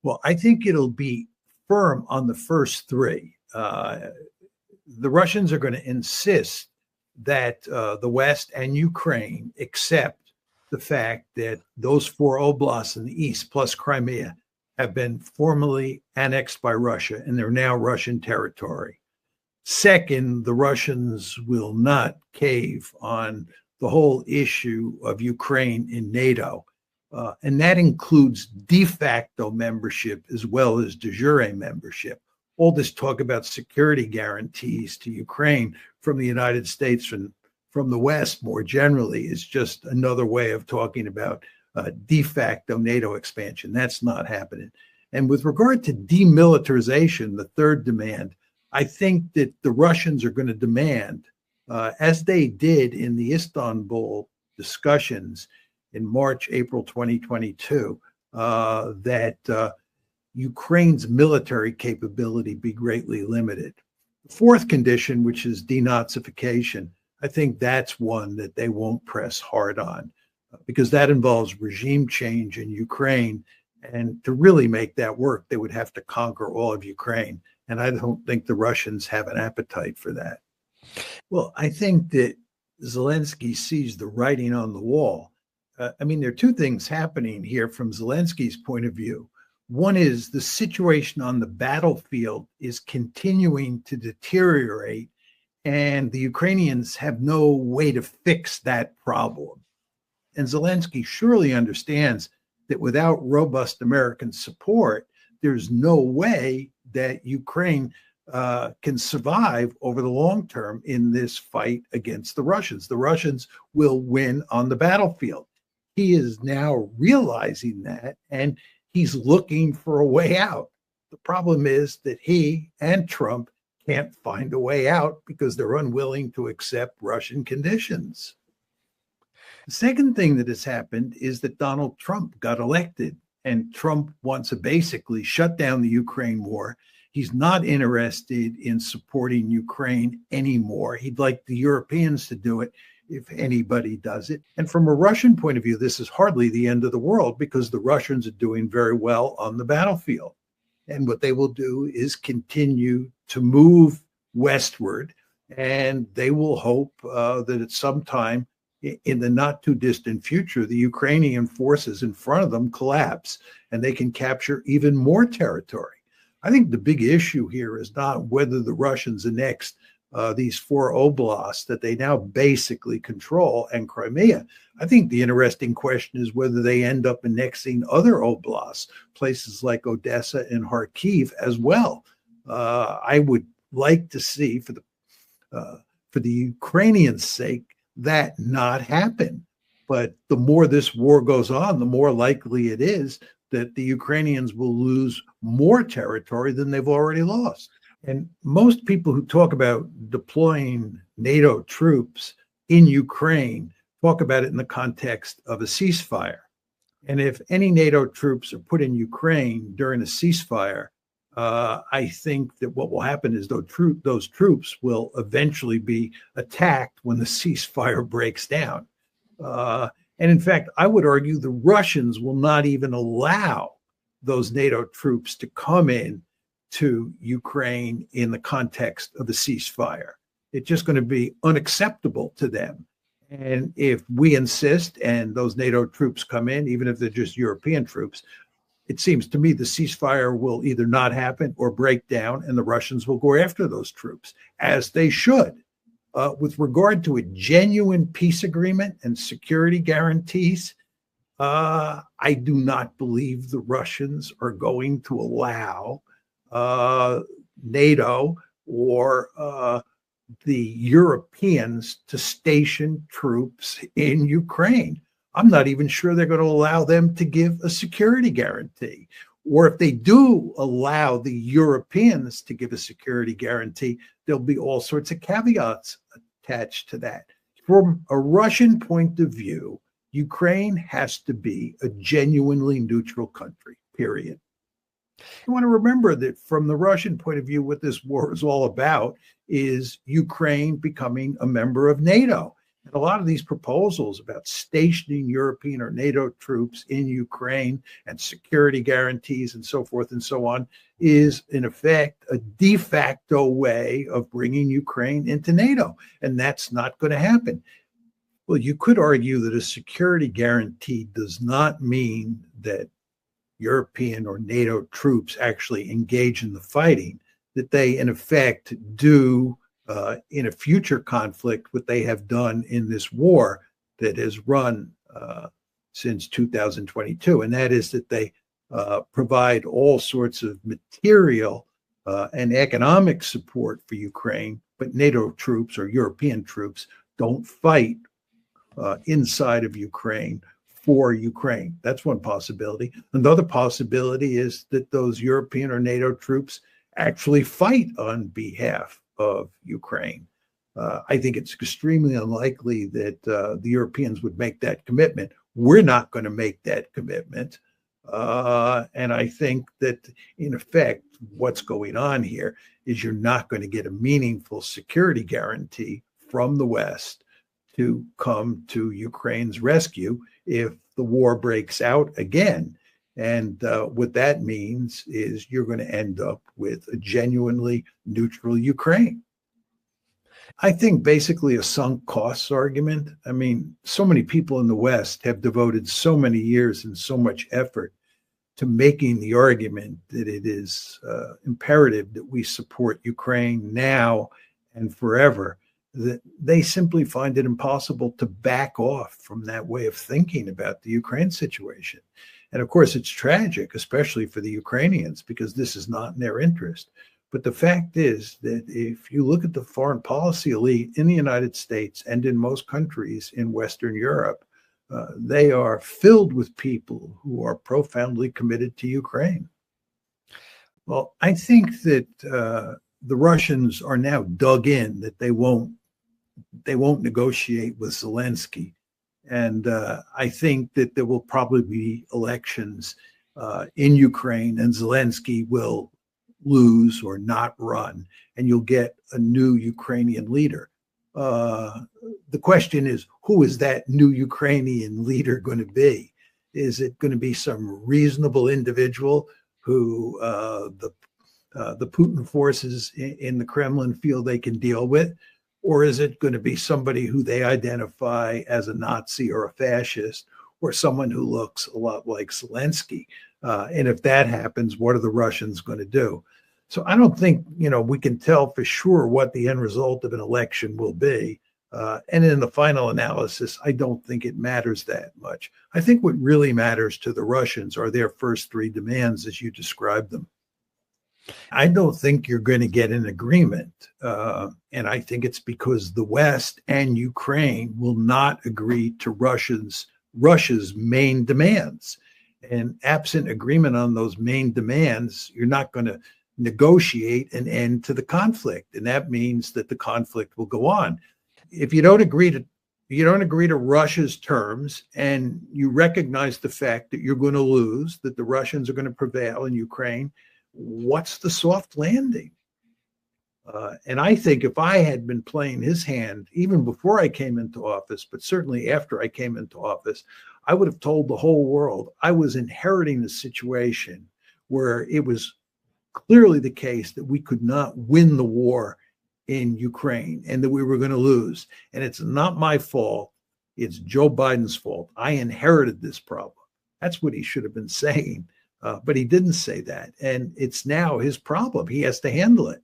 Well, I think it'll be firm on the first three. The Russians are going to insist that the West and Ukraine accept the fact that those four oblasts in the east, plus Crimea, have been formally annexed by Russia, and they're now Russian territory. Second, the Russians will not cave on the whole issue of Ukraine in NATO. And that includes de facto membership as well as de jure membership. All this talk about security guarantees to Ukraine from the United States and from the West more generally is just another way of talking about de facto NATO expansion. That's not happening. And with regard to demilitarization, the third demand, I think that the Russians are going to demand, as they did in the Istanbul discussions in March, April 2022, that Ukraine's military capability be greatly limited. The fourth condition, which is denazification, I think that's one that they won't press hard on because that involves regime change in Ukraine. And to really make that work, they would have to conquer all of Ukraine. And I don't think the Russians have an appetite for that. Well, I think that Zelensky sees the writing on the wall. There are two things happening here from Zelensky's point of view. One is the situation on the battlefield is continuing to deteriorate, and the Ukrainians have no way to fix that problem. And Zelensky surely understands that without robust American support, there's no way that Ukraine can survive over the long term in this fight against the Russians. The Russians will win on the battlefield. He is now realizing that, and he's looking for a way out. The problem is that he and Trump can't find a way out because they're unwilling to accept Russian conditions. The second thing that has happened is that Donald Trump got elected, and Trump wants to basically shut down the Ukraine war. He's not interested in supporting Ukraine anymore. He'd like the Europeans to do it if anybody does it. And from a Russian point of view, this is hardly the end of the world because the Russians are doing very well on the battlefield. And what they will do is continue to move westward, and they will hope that at some time in the not too distant future, the Ukrainian forces in front of them collapse and they can capture even more territory. I think the big issue here is not whether the Russians annex these four oblasts that they now basically control and Crimea. I think the interesting question is whether they end up annexing other oblasts, places like Odessa and Kharkiv as well. I would like to see, for the Ukrainians' sake, that not happen. But the more this war goes on, the more likely it is that the Ukrainians will lose more territory than they've already lost. And most people who talk about deploying NATO troops in Ukraine talk about it in the context of a ceasefire. And if any NATO troops are put in Ukraine during a ceasefire, I think that what will happen is those troops will eventually be attacked when the ceasefire breaks down. And in fact, I would argue the Russians will not even allow those NATO troops to come in to Ukraine in the context of the ceasefire. It's just going to be unacceptable to them. And if we insist and those NATO troops come in, even if they're just European troops, it seems to me the ceasefire will either not happen or break down, and the Russians will go after those troops, as they should. With regard to a genuine peace agreement and security guarantees, I do not believe the Russians are going to allow NATO or the Europeans to station troops in Ukraine. I'm not even sure they're going to allow them to give a security guarantee. Or if they do allow the Europeans to give a security guarantee, there'll be all sorts of caveats attached to that. From a Russian point of view, Ukraine has to be a genuinely neutral country, period. You want to remember that from the Russian point of view, what this war is all about is Ukraine becoming a member of NATO. And a lot of these proposals about stationing European or NATO troops in Ukraine and security guarantees and so forth and so on is, in effect, a de facto way of bringing Ukraine into NATO. And that's not going to happen. Well, you could argue that a security guarantee does not mean that European or NATO troops actually engage in the fighting, that they, in effect, do in a future conflict what they have done in this war that has run since 2022. And that is that they provide all sorts of material and economic support for Ukraine, but NATO troops or European troops don't fight inside of Ukraine for Ukraine. That's one possibility. Another possibility is that those European or NATO troops actually fight on behalf of Ukraine. I think it's extremely unlikely that the Europeans would make that commitment. We're not going to make that commitment. And I think that, in effect, what's going on here is you're not going to get a meaningful security guarantee from the West to come to Ukraine's rescue if the war breaks out again. And what that means is you're going to end up with a genuinely neutral Ukraine. I think basically a sunk costs argument. I mean, so many people in the West have devoted so many years and so much effort to making the argument that it is imperative that we support Ukraine now and forever, that they simply find it impossible to back off from that way of thinking about the Ukraine situation. And of course, it's tragic, especially for the Ukrainians, because this is not in their interest. But the fact is that if you look at the foreign policy elite in the United States and in most countries in Western Europe, they are filled with people who are profoundly committed to Ukraine. Well, I think that the Russians are now dug in, that they won't negotiate with Zelensky. And I think that there will probably be elections in Ukraine, and Zelensky will lose or not run, and you'll get a new Ukrainian leader. The question is, who is that new Ukrainian leader going to be? Is it going to be some reasonable individual who the Putin forces in the Kremlin feel they can deal with? Or is it going to be somebody who they identify as a Nazi or a fascist, or someone who looks a lot like Zelensky? And if that happens, what are the Russians going to do? So I don't think, we can tell for sure what the end result of an election will be. And in the final analysis, I don't think it matters that much. I think what really matters to the Russians are their first three demands as you described them. I don't think you're going to get an agreement. And I think it's because the West and Ukraine will not agree to Russia's main demands. And absent agreement on those main demands, you're not going to negotiate an end to the conflict. And that means that the conflict will go on. If you don't agree to Russia's terms, and you recognize the fact that you're going to lose, that the Russians are going to prevail in Ukraine, what's the soft landing? And I think if I had been playing his hand, even before I came into office, but certainly after I came into office, I would have told the whole world I was inheriting a situation where it was clearly the case that we could not win the war in Ukraine and that we were going to lose. And it's not my fault. It's Joe Biden's fault. I inherited this problem. That's what he should have been saying. But he didn't say that. And it's now his problem. He has to handle it.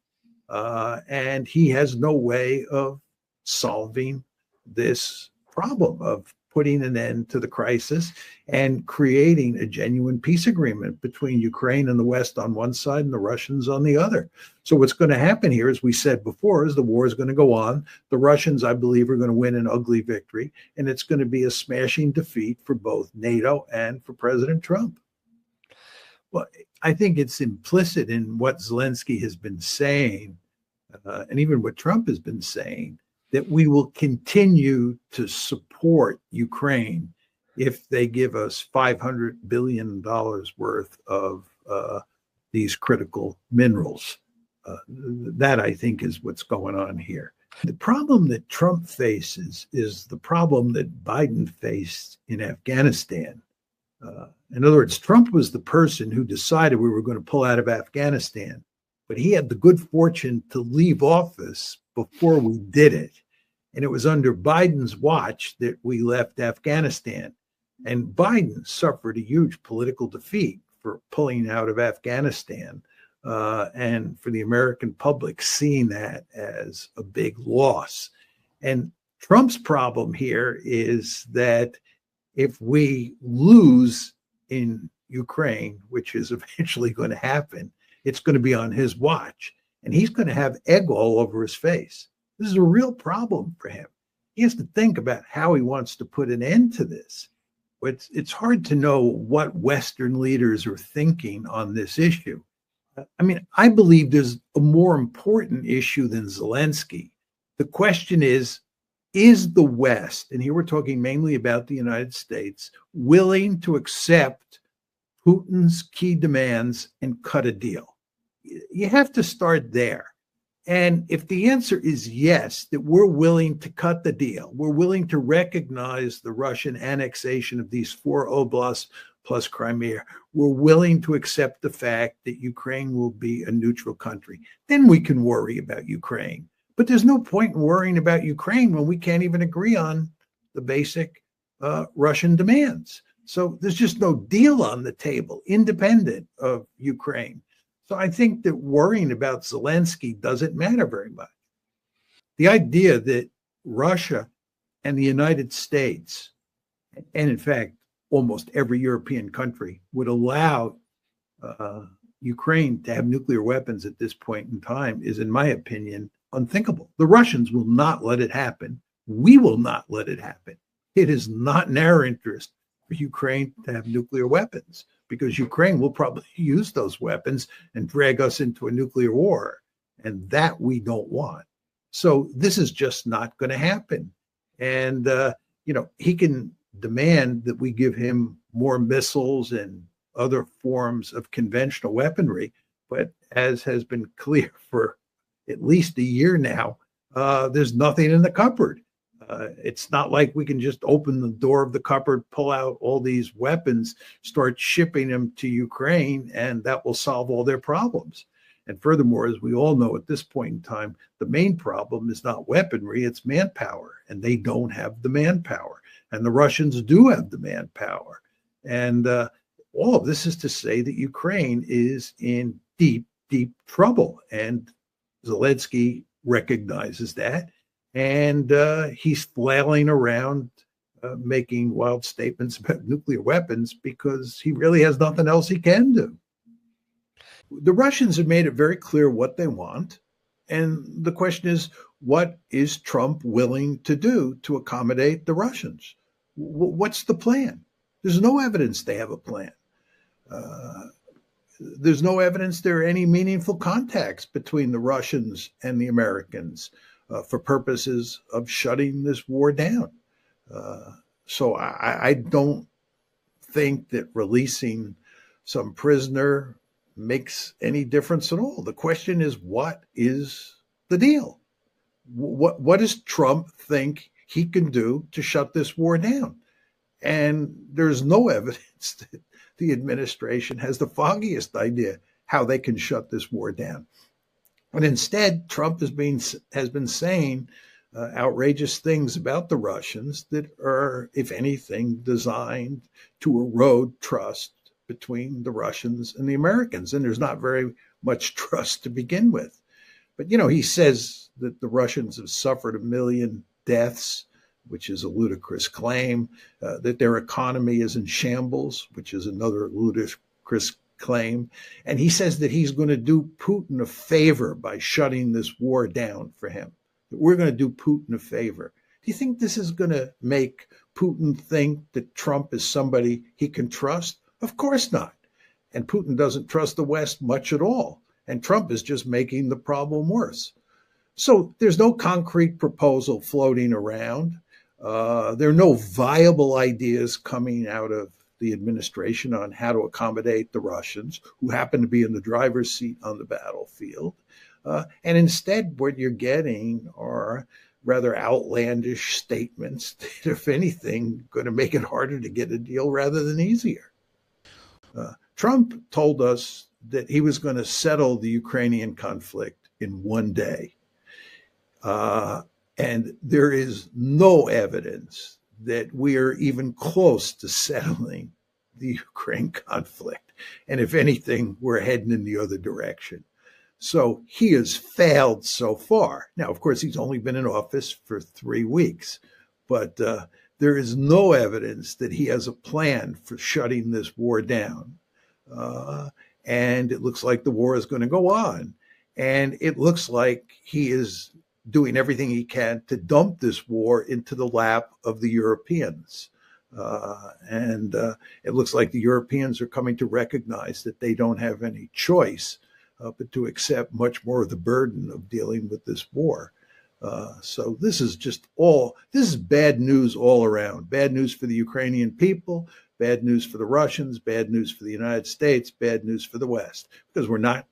And he has no way of solving this problem of putting an end to the crisis and creating a genuine peace agreement between Ukraine and the West on one side and the Russians on the other. So what's going to happen here, as we said before, is the war is going to go on. The Russians, I believe, are going to win an ugly victory, and it's going to be a smashing defeat for both NATO and for President Trump. Well, I think it's implicit in what Zelensky has been saying, and even what Trump has been saying, that we will continue to support Ukraine if they give us $500 billion worth of these critical minerals. That, I think, is what's going on here. The problem that Trump faces is the problem that Biden faced in Afghanistan. In other words, Trump was the person who decided we were going to pull out of Afghanistan, but he had the good fortune to leave office before we did it. And it was under Biden's watch that we left Afghanistan. And Biden suffered a huge political defeat for pulling out of Afghanistan, and for the American public seeing that as a big loss. And Trump's problem here is that if we lose in Ukraine, which is eventually going to happen, it's going to be on his watch. And he's going to have egg all over his face. This is a real problem for him. He has to think about how he wants to put an end to this. It's hard to know what Western leaders are thinking on this issue. I mean, I believe there's a more important issue than Zelensky. The question is the West, and here we're talking mainly about the United States, willing to accept Putin's key demands and cut a deal? You have to start there. And if the answer is yes, that we're willing to cut the deal, we're willing to recognize the Russian annexation of these 4 oblasts plus Crimea, we're willing to accept the fact that Ukraine will be a neutral country, then we can worry about Ukraine. But there's no point in worrying about Ukraine when we can't even agree on the basic Russian demands. So there's just no deal on the table, independent of Ukraine. So I think that worrying about Zelensky doesn't matter very much. The idea that Russia and the United States, and in fact, almost every European country, would allow Ukraine to have nuclear weapons at this point in time is, in my opinion, unthinkable. The Russians will not let it happen. We will not let it happen. It is not in our interest for Ukraine to have nuclear weapons, because Ukraine will probably use those weapons and drag us into a nuclear war. And that we don't want. So this is just not going to happen. And, he can demand that we give him more missiles and other forms of conventional weaponry. But as has been clear for at least a year now, there's nothing in the cupboard. It's not like we can just open the door of the cupboard, pull out all these weapons, start shipping them to Ukraine, and that will solve all their problems. And furthermore, as we all know at this point in time, the main problem is not weaponry, it's manpower. And they don't have the manpower. And the Russians do have the manpower. And all of this is to say that Ukraine is in deep, deep trouble. And Zelensky recognizes that. And he's flailing around making wild statements about nuclear weapons because he really has nothing else he can do. The Russians have made it very clear what they want. And the question is, what is Trump willing to do to accommodate the Russians? What's the plan? There's no evidence they have a plan. There's no evidence there are any meaningful contacts between the Russians and the Americans for purposes of shutting this war down. So I don't think that releasing some prisoner makes any difference at all. The question is, what is the deal? What does Trump think he can do to shut this war down? And there's no evidence that the administration has the foggiest idea how they can shut this war down. And instead, Trump has been saying outrageous things about the Russians that are, if anything, designed to erode trust between the Russians and the Americans. And there's not very much trust to begin with. But, he says that the Russians have suffered 1 million deaths, which is a ludicrous claim, that their economy is in shambles, which is another ludicrous claim. And he says that he's going to do Putin a favor by shutting this war down for him. That we're going to do Putin a favor. Do you think this is going to make Putin think that Trump is somebody he can trust? Of course not. And Putin doesn't trust the West much at all. And Trump is just making the problem worse. So there's no concrete proposal floating around. There are no viable ideas coming out of the administration on how to accommodate the Russians, who happen to be in the driver's seat on the battlefield. And instead, what you're getting are rather outlandish statements that, if anything, going to make it harder to get a deal rather than easier. Trump told us that he was going to settle the Ukrainian conflict in one day. And there is no evidence that we are even close to settling the Ukraine conflict. And if anything, we're heading in the other direction. So he has failed so far. Now, of course, he's only been in office for 3 weeks, but there is no evidence that he has a plan for shutting this war down. And it looks like the war is going to go on. And it looks like he is doing everything he can to dump this war into the lap of the Europeans. And it looks like the Europeans are coming to recognize that they don't have any choice but to accept much more of the burden of dealing with this war. So this is bad news all around. Bad news for the Ukrainian people, bad news for the Russians, bad news for the United States, bad news for the West, because we're not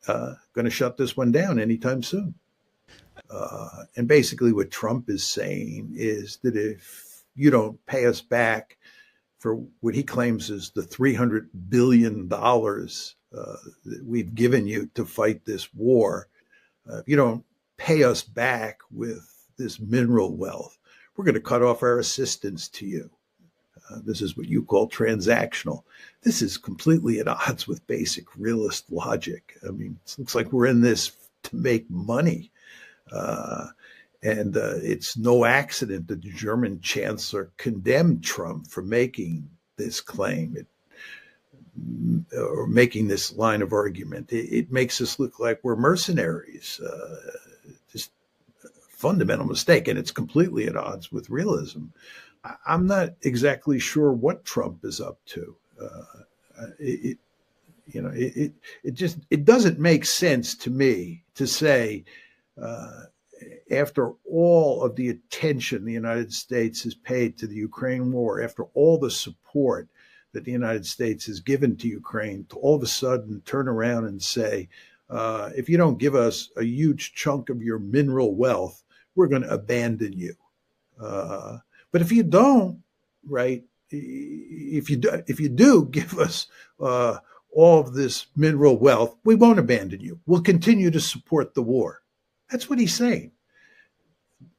going to shut this one down anytime soon. And basically what Trump is saying is that if you don't pay us back for what he claims is the $300 billion that we've given you to fight this war, if you don't pay us back with this mineral wealth, we're going to cut off our assistance to you. This is what you call transactional. This is completely at odds with basic realist logic. I mean, it looks like we're in this to make money. And it's no accident that the German chancellor condemned Trump for making this claim or making this line of argument. It makes us look like we're mercenaries. Just a fundamental mistake, and it's completely at odds with realism. I'm not exactly sure what Trump is up to. It doesn't make sense to me to say, after all of the attention the United States has paid to the Ukraine war, after all the support that the United States has given to Ukraine, to all of a sudden turn around and say, if you don't give us a huge chunk of your mineral wealth, we're going to abandon you. But if you don't, right, if you do give us all of this mineral wealth, we won't abandon you. We'll continue to support the war. That's what he's saying.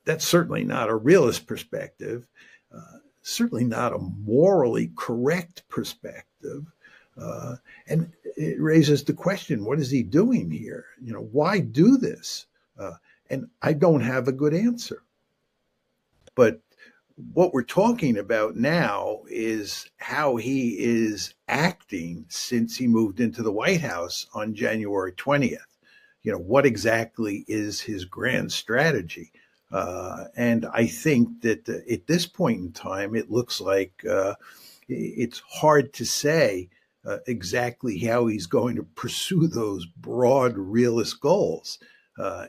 That's certainly not a realist perspective, certainly not a morally correct perspective. And it raises the question, what is he doing here? Why do this? And I don't have a good answer. But what we're talking about now is how he is acting since he moved into the White House on January 20th. What exactly is his grand strategy? And I think that at this point in time, it looks like it's hard to say exactly how he's going to pursue those broad realist goals.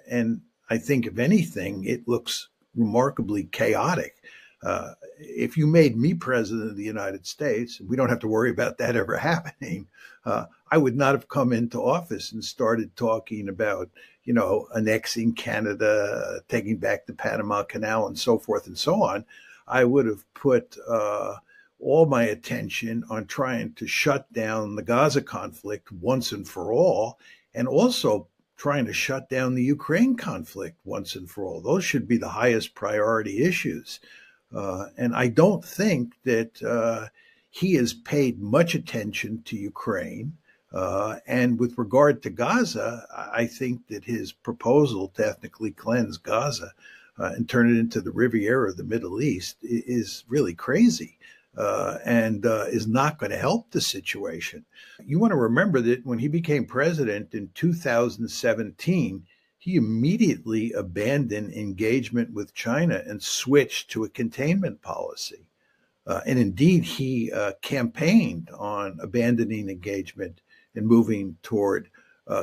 And I think, if anything, it looks remarkably chaotic. If you made me president of the United States, we don't have to worry about that ever happening. I would not have come into office and started talking about, annexing Canada, taking back the Panama Canal, and so forth and so on. I would have put all my attention on trying to shut down the Gaza conflict once and for all, and also trying to shut down the Ukraine conflict once and for all. Those should be the highest priority issues. And I don't think that he has paid much attention to Ukraine. And with regard to Gaza, I think that his proposal to ethnically cleanse Gaza and turn it into the Riviera of the Middle East is really crazy and is not going to help the situation. You want to remember that when he became president in 2017, he immediately abandoned engagement with China and switched to a containment policy. And indeed, he campaigned on abandoning engagement and moving toward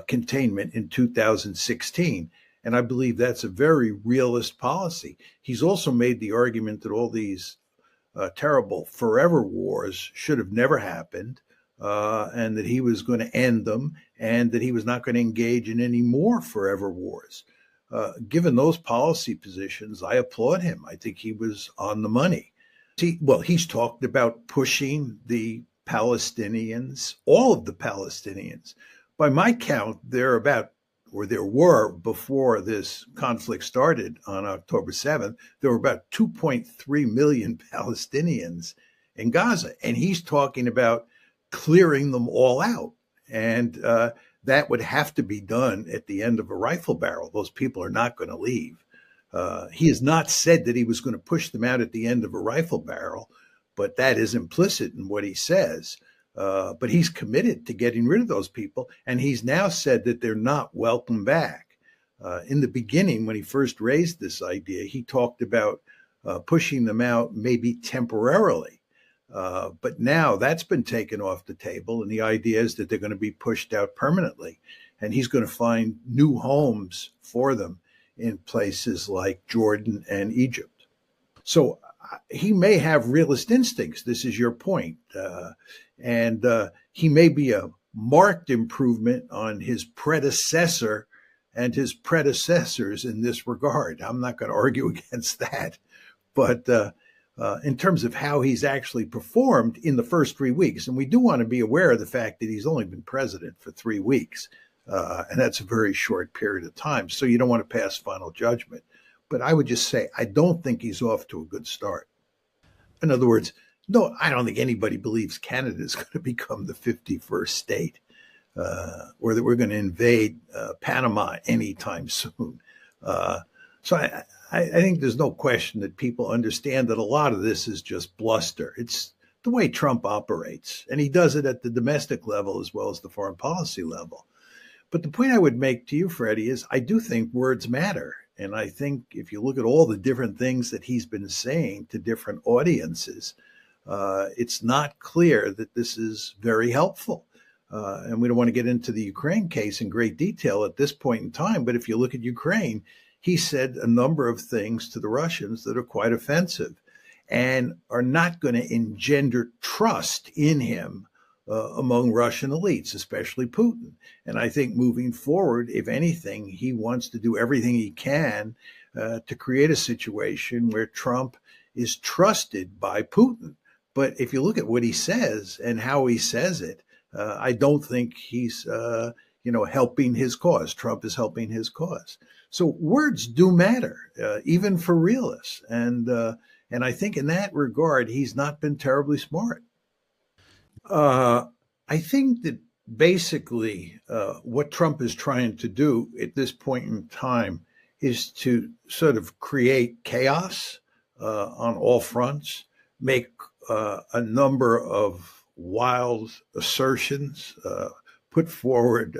containment in 2016. And I believe that's a very realist policy. He's also made the argument that all these terrible forever wars should have never happened, and that he was going to end them, and that he was not going to engage in any more forever wars. Given those policy positions, I applaud him. I think he was on the money. He's talked about pushing the Palestinians, all of the Palestinians. By my count, there were before this conflict started on October 7th, there were about 2.3 million Palestinians in Gaza. And he's talking about clearing them all out. And that would have to be done at the end of a rifle barrel. Those people are not going to leave. He has not said that he was going to push them out at the end of a rifle barrel, but that is implicit in what he says. But he's committed to getting rid of those people, and he's now said that they're not welcome back. In the beginning, when he first raised this idea, he talked about pushing them out maybe temporarily. But now that's been taken off the table, and the idea is that they're going to be pushed out permanently, and he's going to find new homes for them in places like Jordan and Egypt. So he may have realist instincts. This is your point. And he may be a marked improvement on his predecessor and his predecessors in this regard. I'm not going to argue against that. But in terms of how he's actually performed in the first 3 weeks, and we do want to be aware of the fact that he's only been president for 3 weeks, and that's a very short period of time. So you don't want to pass final judgment. But I would just say, I don't think he's off to a good start. In other words, no, I don't think anybody believes Canada is going to become the 51st state, or that we're going to invade Panama anytime soon. So I think there's no question that people understand that a lot of this is just bluster. It's the way Trump operates, and he does it at the domestic level as well as the foreign policy level. But the point I would make to you, Freddie, is I do think words matter. And I think if you look at all the different things that he's been saying to different audiences, it's not clear that this is very helpful. And we don't want to get into the Ukraine case in great detail at this point in time. But if you look at Ukraine, he said a number of things to the Russians that are quite offensive and are not going to engender trust in him among Russian elites, especially Putin. And I think moving forward, if anything, he wants to do everything he can to create a situation where Trump is trusted by Putin. But if you look at what he says and how he says it, I don't think he's, helping his cause. Trump is helping his cause. So words do matter, even for realists. And I think in that regard, he's not been terribly smart. I think that basically what Trump is trying to do at this point in time is to sort of create chaos on all fronts, make a number of wild assertions, put forward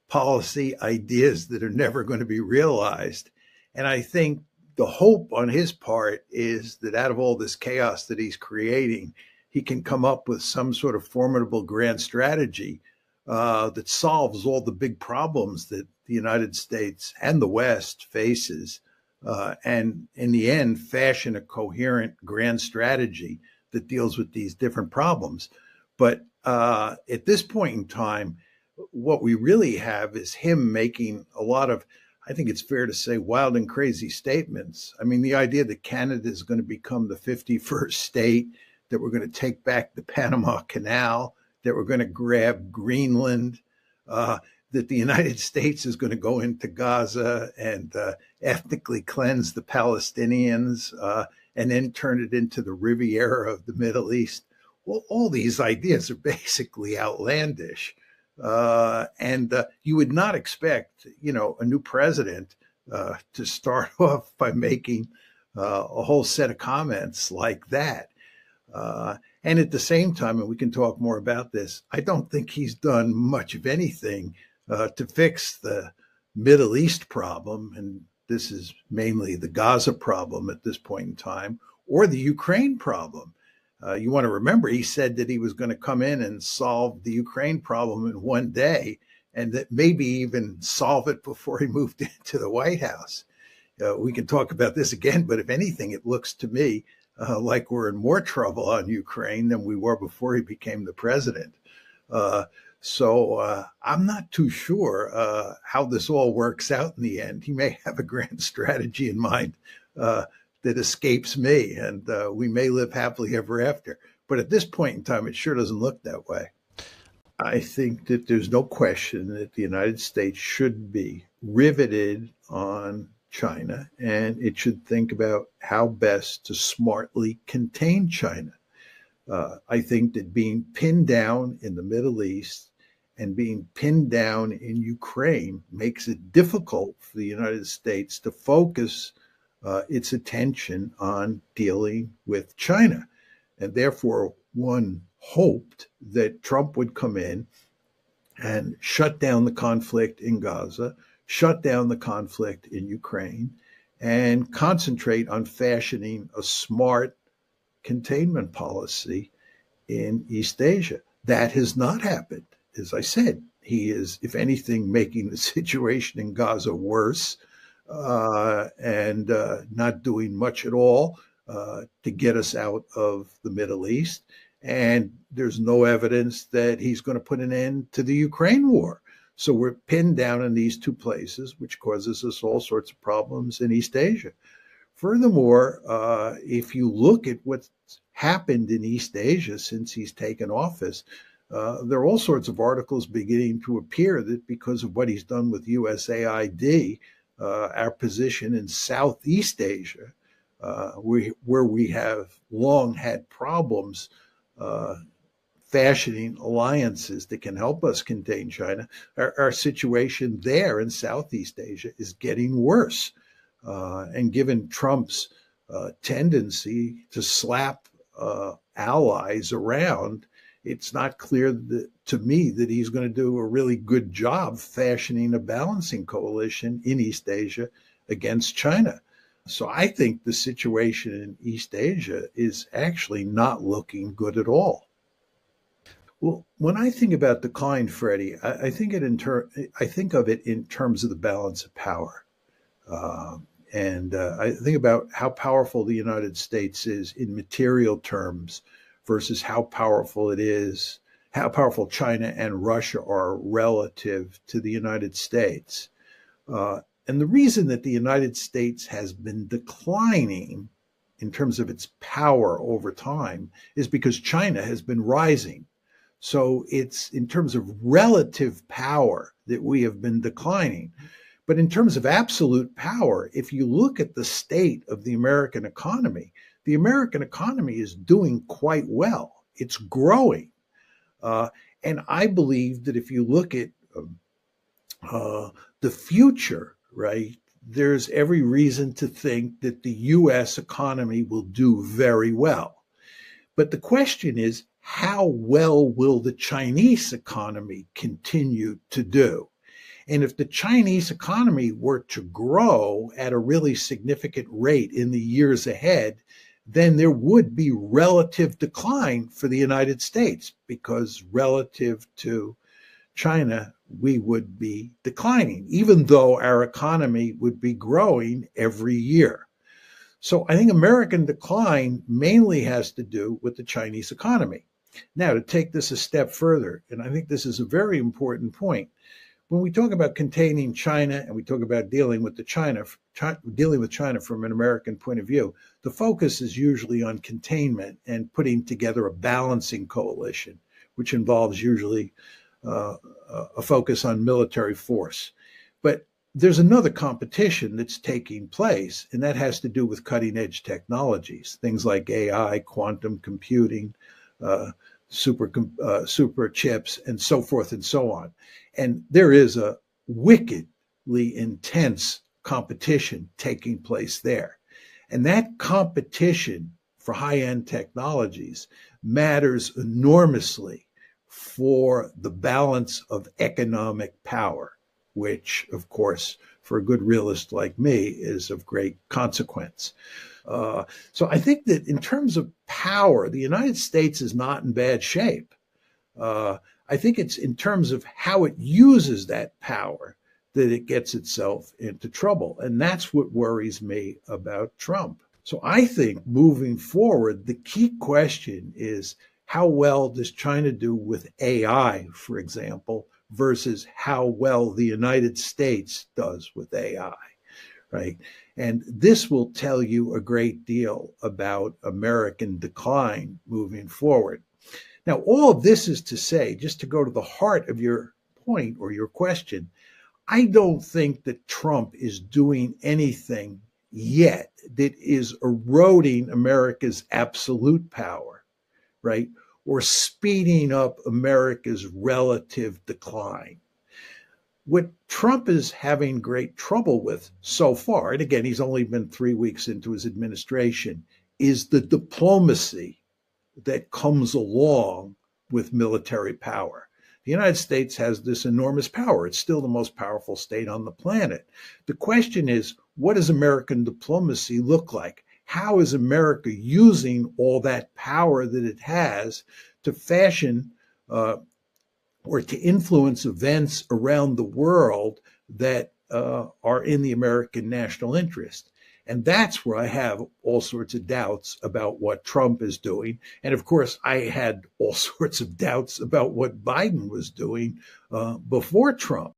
policy ideas that are never going to be realized. And I think the hope on his part is that out of all this chaos that he's creating, he can come up with some sort of formidable grand strategy that solves all the big problems that the United States and the West faces, and in the end, fashion a coherent grand strategy that deals with these different problems. But at this point in time, what we really have is him making a lot of, I think it's fair to say, wild and crazy statements. I mean, the idea that Canada is going to become the 51st state, that we're going to take back the Panama Canal, that we're going to grab Greenland, that the United States is going to go into Gaza and ethnically cleanse the Palestinians and then turn it into the Riviera of the Middle East. Well, all these ideas are basically outlandish. And you would not expect, a new president to start off by making a whole set of comments like that. And at the same time, and we can talk more about this, I don't think he's done much of anything to fix the Middle East problem. And this is mainly the Gaza problem at this point in time, or the Ukraine problem. You want to remember, he said that he was going to come in and solve the Ukraine problem in one day, and that maybe even solve it before he moved into the White House. We can talk about this again, but if anything, it looks to me like we're in more trouble on Ukraine than we were before he became the president. Uh, so I'm not too sure how this all works out in the end. He may have a grand strategy in mind uh, that escapes me, and we may live happily ever after. But at this point in time, it sure doesn't look that way. I think that there's no question that the United States should be riveted on China, and it should think about how best to smartly contain China. I think that being pinned down in the Middle East and being pinned down in Ukraine makes it difficult for the United States to focus its attention on dealing with China. And therefore, one hoped that Trump would come in and shut down the conflict in Gaza, shut down the conflict in Ukraine, and concentrate on fashioning a smart containment policy in East Asia. That has not happened. As I said, he is, if anything, making the situation in Gaza worse and not doing much at all to get us out of the Middle East. And there's no evidence that he's going to put an end to the Ukraine war. So we're pinned down in these two places, which causes us all sorts of problems in East Asia. Furthermore, if you look at what's happened in East Asia since he's taken office, there are all sorts of articles beginning to appear that because of what he's done with USAID, our position in Southeast Asia, where we have long had problems fashioning alliances that can help us contain China, our situation there in Southeast Asia is getting worse. And given Trump's tendency to slap allies around, it's not clear to me that he's going to do a really good job fashioning a balancing coalition in East Asia against China. So I think the situation in East Asia is actually not looking good at all. Well, when I think about decline, Freddie, I think I think of it in terms of the balance of power. And I think about how powerful the United States is in material terms versus how powerful it is, how powerful China and Russia are relative to the United States. And the reason that the United States has been declining in terms of its power over time is because China has been rising. So it's in terms of relative power that we have been declining. But in terms of absolute power, if you look at the state of the American economy is doing quite well. It's growing. And I believe that if you look at the future, right, there's every reason to think that the U.S. economy will do very well. But the question is, how well will the Chinese economy continue to do? And if the Chinese economy were to grow at a really significant rate in the years ahead, then there would be relative decline for the United States because relative to China, we would be declining, even though our economy would be growing every year. So I think American decline mainly has to do with the Chinese economy. Now, to take this a step further, and I think this is a very important point, when we talk about containing China and we talk about dealing with China from an American point of view, the focus is usually on containment and putting together a balancing coalition, which involves usually a focus on military force. But there's another competition that's taking place, and that has to do with cutting edge technologies, things like AI, quantum computing, super chips, and so forth and so on. And there is a wickedly intense competition taking place there. And that competition for high-end technologies matters enormously for the balance of economic power, which, of course, for a good realist like me, is of great consequence. So I think that in terms of power, the United States is not in bad shape. I think it's in terms of how it uses that power that it gets itself into trouble. And that's what worries me about Trump. So I think moving forward, the key question is how well does China do with AI, for example, versus how well the United States does with AI, right? And this will tell you a great deal about American decline moving forward. Now, all of this is to say, just to go to the heart of your point or your question, I don't think that Trump is doing anything yet that is eroding America's absolute power, right? Or speeding up America's relative decline. What Trump is having great trouble with so far, and again, he's only been 3 weeks into his administration, is the diplomacy that comes along with military power. The United States has this enormous power. It's still the most powerful state on the planet. The question is, what does American diplomacy look like? How is America using all that power that it has to fashion or to influence events around the world that are in the American national interest? And that's where I have all sorts of doubts about what Trump is doing. And of course, I had all sorts of doubts about what Biden was doing before Trump.